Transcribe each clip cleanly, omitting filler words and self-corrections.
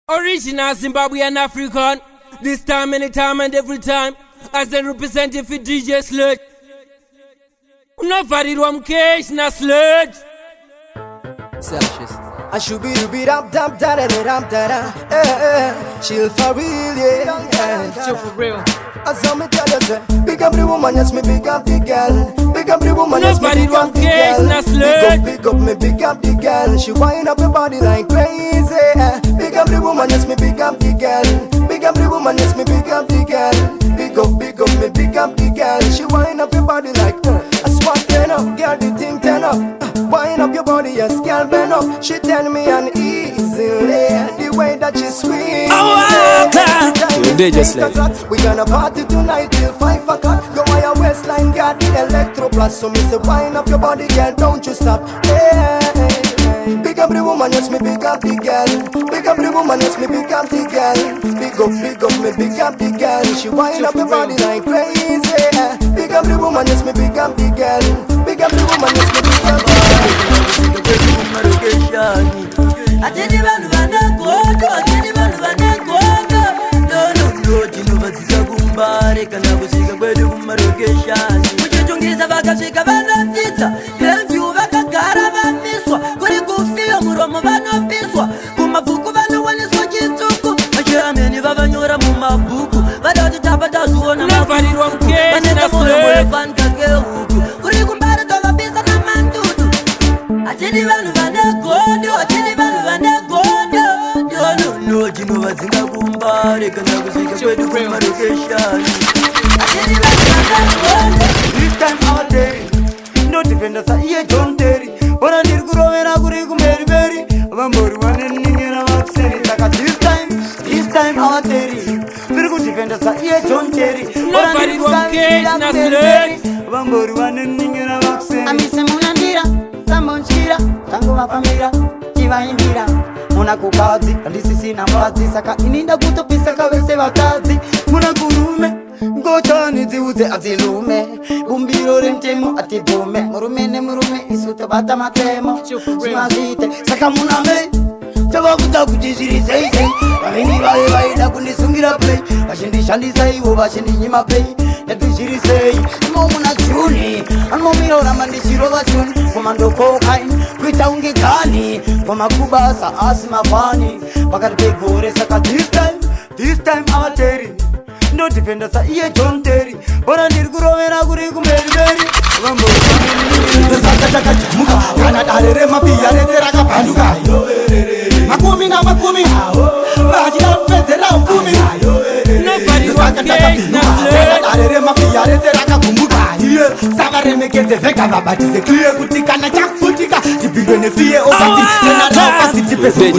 Original Zimbabwean African. This time, anytime and every time. As they representing for DJ Sludge. Nobody want cash, na Sludge. Celsius. I should be dum dum da da dum da da. Chill for real, yeah. Chill for real. As I'm a tell you, big up the woman, yes me big up the girl. Big up the woman, yes me big up the girl. Big up me, big up the girl. She wind up her body like crazy. Big up the woman, yes me big up the girl. Big up the woman, yes me big up the girl. Big up me, big up the girl. She wind up her body like a swat turn up, girl the thing turn up. Wind up your body, yes girl bend up. She tell me uneasily the way that she swing. We gonna party tonight till 5 o'clock. Go on your waistline, got the electro plus. So me say wind up your body, girl, don't you stop. Hey. Big up the woman, yes me big up the girl. Big up the woman, yes me big up the girl. Big up me, big up the girl. She wind up your body like crazy. Big up the woman, yes me big up the girl. Big up the woman, yes me big up the girl. I tell you about the go, I tell you about the go. Kana kusika kwedu kumarogeshani muchitungiza vakasvika vanotitsa vemvyu vakagara vamiswa kuri kufiyo muromo vanopiswa kumabhuku vanowaniswa chituku vachiameni vavanyora mumabhuku vadati tapatazuona vanenda moyomoyofankakehuku kuri kumbari tovapisa namandudu achidi vanhu vanegodo achidi vanhu vanegodo donono chinovadzinga kumbari kana kusvika kwedu kumarokeshani. This time out there, no defenders are here, John Terry. But I need to go and I could go very, very. I'm more one and this time out there, very good defenders are here, John Terry. Nobody want cash, na Sludge. I'm more one and I'm Miss Munandira, Samon Shira, Tango Famira, Chiva Indira. Muna kukazi, kandisi na mwazi. Saka ininda kutopisa kawese wakazi. Muna kurume ngochani ziuze azilume bumbiro rentemo atibume murume isuta bata matemo simazite saka muname tabakuta kujizirize abini baye da kunisungira play bashindishandisa iwo bashindinyima play yatujirize mo munachuni anmomiro ramandishiro bachuni komando kokain kwita ungekani komakubasa asima fani pakati gore saka this time our terry. No defenders are here, John Terry. But I need to go and I could go very. The Saka Muka, Canada, Mafia, Raka Panuka. Makumi, Majina, Petera, Kumi. Nobody wants to Mafia, Raka Pumuka. Here, Savare make it the Vega, but it's a clear Kutikana Jack Putika. The big benefit of the city,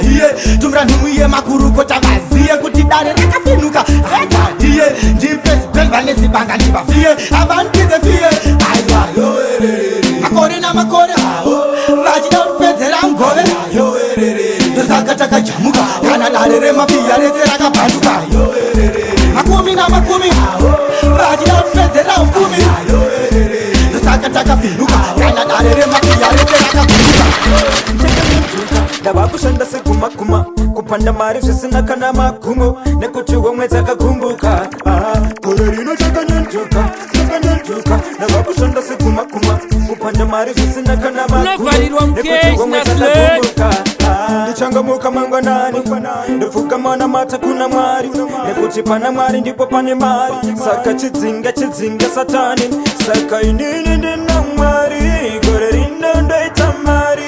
here, to run here, Makuru Kotavazia, Kutidare, Kafinuka, here, Jeepes, Benvanesi Banganiva, fear, Avanti the fear, I Makorina Makora, Rajina Peteram Gore, the Sakataka Jamuka, Canada, Mafia, Raka Panuka, Makumi, Rajina Peteram Kumi, the Sakataka Finuka, Canada, Mafia, Raka Panuka. Dabakushanda sekuma kupanda marifu sina kana makungo nekuchugo mwetaka kumbuka kurerino chakanyantuka dabakushanda sekuma kupanda marifu sina kana makungo nekuchugo mwetaka kumbuka nichangamuka mangwanani ndofuka mana mata kuna mwari nekuti pana mwari ndipo pane mari saka chidzinga satani saka inini ndina mwari gorerino ndoita mari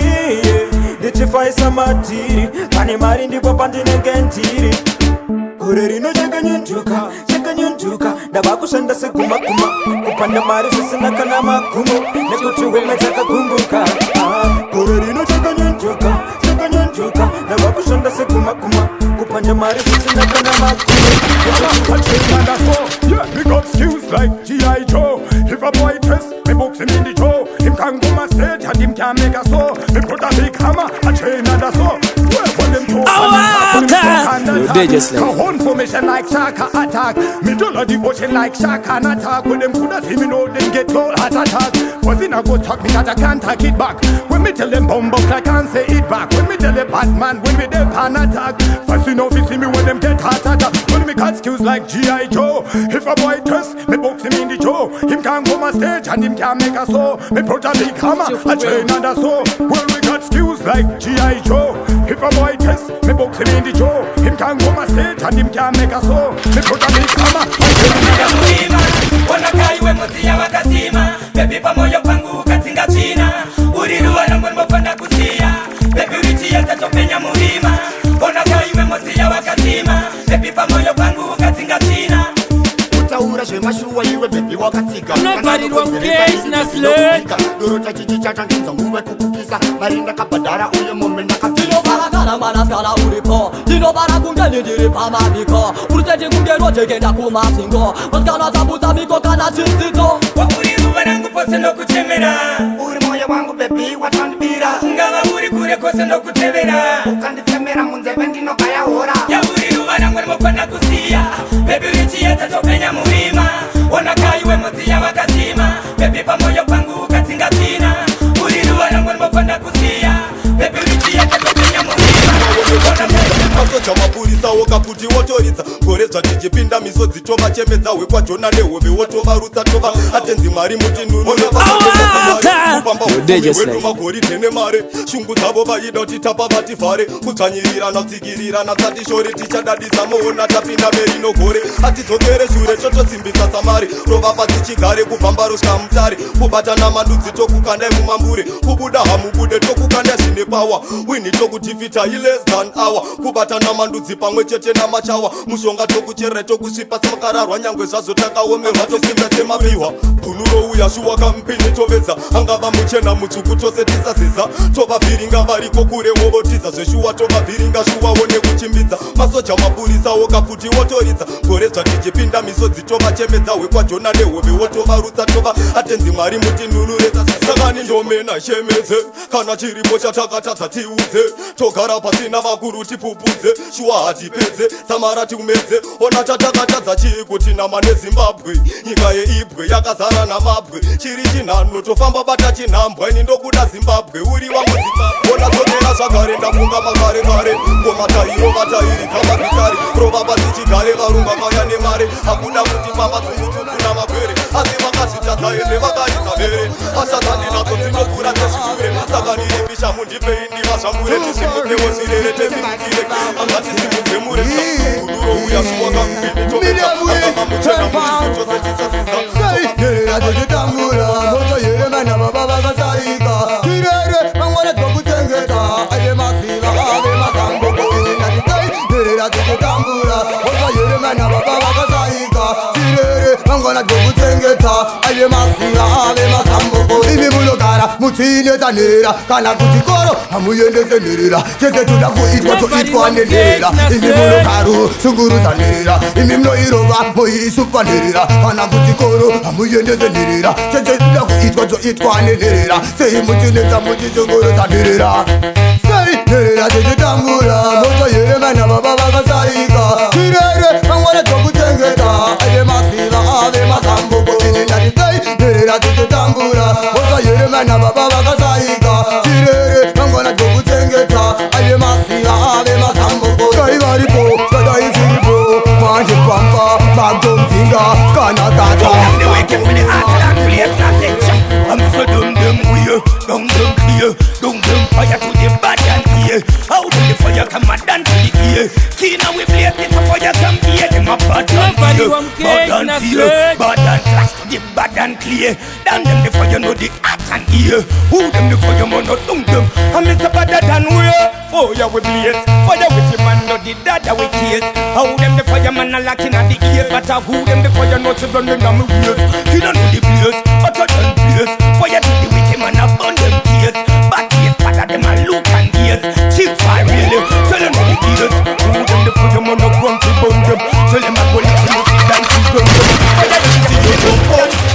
ndichifaisa matiri pane mari ndipo pandinenge ntiri gore rino chakanyuntuka ndavakushanda seguma kupanda mari zvisina kana magumo nekuti umwe dzakakumbuka gore rino chakanyuntuka ndavakushanda seguma kupanda mari zvisina kana magumo. Yeah, big up skills like G.I. Joe. If a boy test, me books him in the toe. Him can go my stage and him can make a so. Me put a big hammer, a chain and a so. When them toe Come on formation like Shaka attack. Me don't know the ocean like Shaka and attack. When them could see me know them get all heart attack. Was in a good talk because I can't take it back. When me tell them bomb I can't say it back. When me tell them bad man when we dey pan attack. First you know fi see me when them get heart attack. When me got skills like G.I. Joe. If a boy test, me box him in the jaw. Him can't come on stage and him can't make a so. Me put a big hammer, a chain and a so. Well we got skills like G.I. Joe. If a boy test, me box him in the jaw. Him can't come on stage and him can't make a so. Me put a big hammer, a chain and a so. Wanakaiwe mutia wakazima. Baby pamoja pangu katinga china. Uriruwa na mwenmo panda kusia. Baby uritia tatopenya muhima. Wanakaiwe mutia wakazima. Baby pamoja pangu katinga china. Utaura shema shuwa iwe baby wakatika. Nobody won't case na slut. Dorota chichi chatangiza nguwe kukukisa. Marinda kabadara uye momena katika. Dino barakana manaskala uripo. Dino barakungeni diri pamadiko. Uruteti kungero jegenda kumasingo. Maskana tabuta miko kana chinzito. Wakuriru wanangu pose no kuchemera. Uri moyo wangu baby watandibira. Ngava uri kure kose no kutevera. Ukanditemera munze vendi no kaya hora. Ya uriru wanangu nimopanda kusia. Baby uritia tatopenya muhima. Wanakaiwe mutia wakazima. Baby pamoja pangu katinga china. Uriru wanangu nimopanda kusia. Baby uritia tatopenya muhima. Masocha mapurisa wokaputi wotoridza koredzwa tichipinda misodzi tova chemedza wekwajona nehove wotova rutsa tova atenzi mwari muti nunupamba magori tene mare shungu dzavo vaida kuti tapa vatifare kutsvanyirirana kutsikirirana tsati shore tichadadisa moona tapinda mberi nogore atidzokere shure totosimbisa samari rova pasi chigare kubvamba rosvika mutare kubatana mandudzi tokukandai mumambure kubuda hamubude tokukanda zvine pawa wini tokutifita iless than hour kubatana mandudzi pamwe chete namachawa mushonga tokucherera tokusvipa semakararwa nyangwe zvazvo takaomerwa tosimba semapiwa punurouya shuwa kampini tovedza angava muchena mutsvuku tose tisaziza tovavhiringa variko kure wovotiza zveshuwa tovavhiringa shuwawo nekuchimbidza masoja mapurisa wokaputi wotoridza goredzva tichipinda misodzi tovachemedza wekwajona nehove wotovarutsa tova atenzi mwari muti nunuredza sakani ndomena shemedze kana chiripo chatakatadza tiudze togara pasina vakuru tipupudze shuwa hatipedze samara tiumedze ona tatakatadza chii kuti nama nezimbabwe nyika yeibwe yakazara namabwe chiri chinhano tofamba bata chinhambwa ini ndokuda zimbabwe uri wamuzimbabwe ona dzokera zvagare ndafunga makare kare ngomatairo vatairi kamabikari rova pasi chigare varunga kauya nemare hakuda kuti pamba dzumutsukuna magwere asi vakazvitadza ende vakaridza vere ashadzani nadzo dzinokura dzezvishure saka ndiripisha mundipei ndivazvamure tisimukewo zvirere tezimukire angatisimuke muresa kudurouya shuwakampini toveaakava muchena muisitose tisasiza Titangura, moto yere mana baba vakasaika. Tirere, mangwana tokutengeta. Ave masiva, ave masambo kini natikai. Tirere, titangura, moto yere mana baba vakasaika. Tirere, mangwana tokutengeta. Ave masiva, ave masambo kini mulogara. Mutine tanera, kana kutikoro. Hamuyende senera, chete tuda kuitwa toitwa nenera. Imi mulogaru, sunguru tanera. Imi mnoirova, moisupa nenera. Kana kutikoro, hamuyende senera. Chete tuda kuitwa toitwa nenera. Sei mutineza mutizunguru tanera. Sei nenera titangura, moto yere mana baba vakasaika. Tirere, mangwana tokutengeta. Ave masiva, ave masambo kini natikai. Nenera titangura, moto yere mana baba vakasaika. Tirere, mangwana tokutengeta. Ave masiva, ave masambo kai varipo, kada ifiripo. Manje pampa, magdomzinga, kana tata. I'm the wicked for the art and place nothing. I'm so dumb weird, dumb clear, dumb fire to the bad and ear. How do the fire come and down to the ear? Kina we blaze it for fire come here. Them a bad and clear, bad and fear, bad and clash to the bad and clear. Down them the fire know the art and ear. Who them the fire man not dumb them? I'm Mr. Badder than where? Fire we blaze, fire with the man not the dada we case. How them the fireman are lacking at the ears, but who them the fire not to run in my wheels? You don't know the place, but I don't place. Fire to the wicked man up on them tears, but yes, but them a look and ears. Chief fire really, tell them the ears. Who them the fireman not want to burn them? Tell them I go let them see them to burn them. Fire to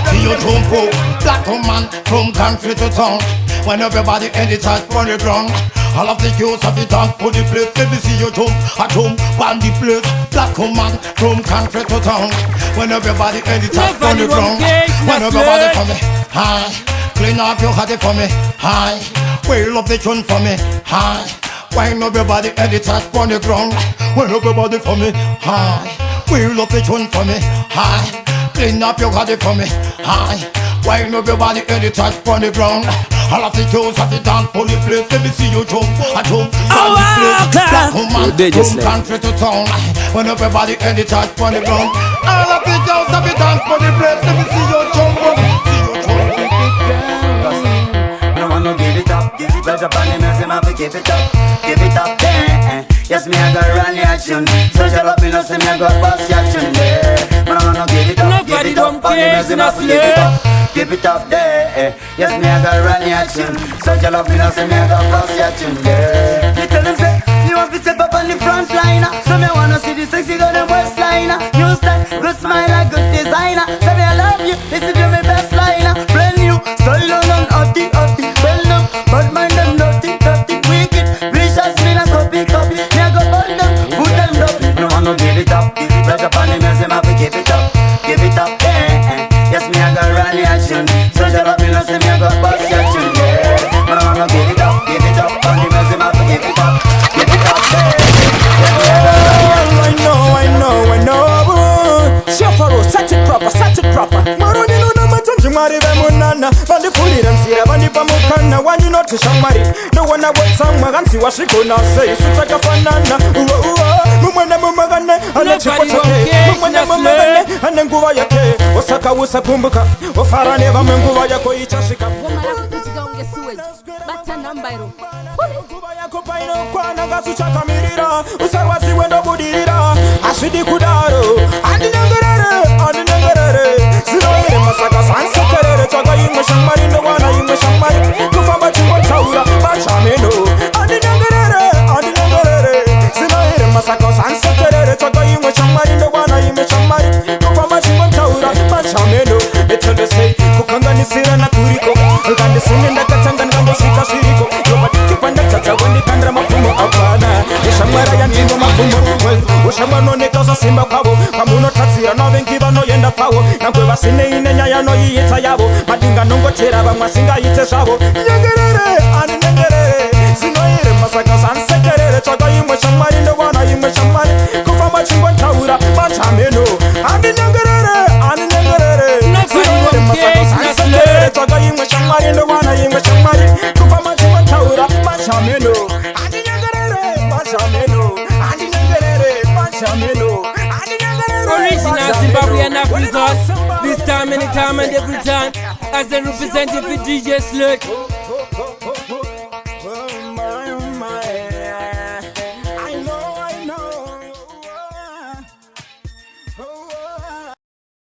see you jump up, black man from country to town. When everybody end it at on the ground. All of the youths of the dance for the place. Let me see you jump, I jump on the place. Black man from country to town. When everybody end it up on the ground. When everybody for me, hi. Clean up your heart for me, hi. Wheel up the tune for me, hi. Wind up your body and it touch on the ground. Wind up your body for me, high. Wheel up the tune for me, high. Clean up your body for me, high. Wind up your body and it touch on the ground. All of the girls have the dance for the place. Let me see you jump, jump, on the place. Black woman from country to town. Wind up your body and it touch on the ground. All of the girls have the dance for the place. Let me see you jump, see you jump. No one no give it up. Pleasure upon the music, man, we give it up there. Yes, me I got run the action. Social up, me no see me I got boss action there. Man, I wanna give it up, give it up on the music, man, we give it up there. Yes, me I got run the action. Social up, me no see me I got boss action there. Me tell them say, you want to step up on the front liner. So me wanna see the sexy girl and west liner. New style, good smile like good designer. Say me I love you, this is my best liner. Brand new, style on hotty. Well up, but mind them dirty, wicked. Vicious, me na copy. Me I go burn them, put them up. No one no give it up. Pressure upon the music, man, we give it up, yeah. Yes, me I got run the action. Social up, me no see me I got boss action, yeah. No one no give it up, on the music, man, we give it up, yeah. I know. Shafaro, set it proper. Maroni no na matanji mari ve munana. Bandi fuli remsira, bandi pamukana. Wani no to shamari. No one I want some magansi washiko na say. Suta kafanana. Mumana mumagane. Ane chipotoke. Mumana mumagane. Ane nguva yake. Osaka usapumbuka. Ofara neva menguva yako ichashika. Wamara kuchiga unge suwe. Bata nambairo. Nguva yako paino kwa nagasu chakamirira. Usarwasi wendo budirira. Ashidi kudaro. Andi nangarere. Zinoire masaka sansekerere. Chaga yinga shamari no wana yinga shamari. Kufamba chungo chaura. Bachameno. Andi nangarere. Zinoire masaka sansekerere. Chaga yinga shamari no wana yinga shamari. Kufamba chungo chaura. Bachameno. Etende say kukanga nisira na kuriko. Kande sinenda katanga ngambo shika shiriko. Yobati kipanda chacha wandi kandra mafumo apana. Shamara ya ndingo mafumo. Ushamano ne kaza simba kwabo. Kamuno tatsira no venkiba no yenda pawo. Nankwe basine inenya ya no yita yabo. Madinga nongo chera ba mwasinga yite shabo. Nyangerere. Zinoire masaka sansekerere. Chaga yimwe shamari ndo wana yimwe shamari. Kufama chingwa chaura. Bachameno. Nyangerere. Zinoire masaka sansekerere. Chaga yimwe shamari ndo wana yimwe shamari. Kufama chingwa chaura. Bachameno. Original Zimbabwean Africans. This time, anytime, and every time. As they represent it for DJ Sludge. I know.